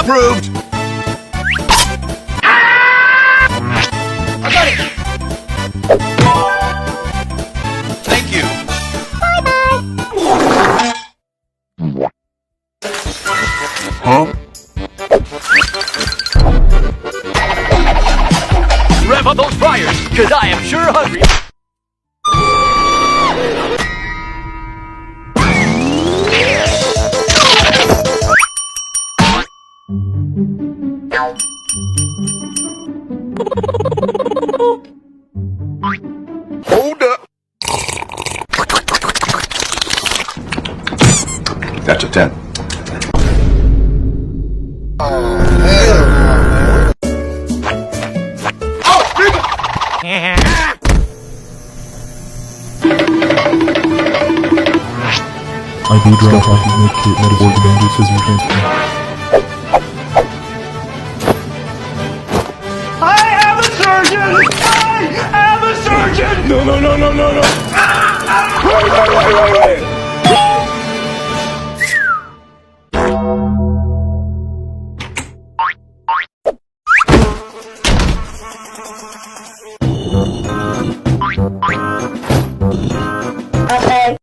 Approved! I got it! Thank you! Huh? Rev up those fryers, cause I am sure hungry! Hold up! That's a 10. I do draw hockey, make kit, metaphorical bandage, scissor transfer. I am a surgeon! I am a surgeon! No, no, no, no, no, no! Wait! Okay.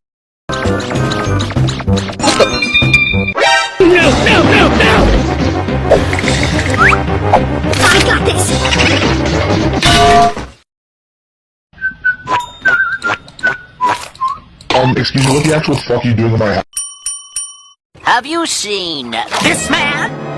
No! I got this! Excuse me, what the actual fuck are you doing in my house? Have you seen this man?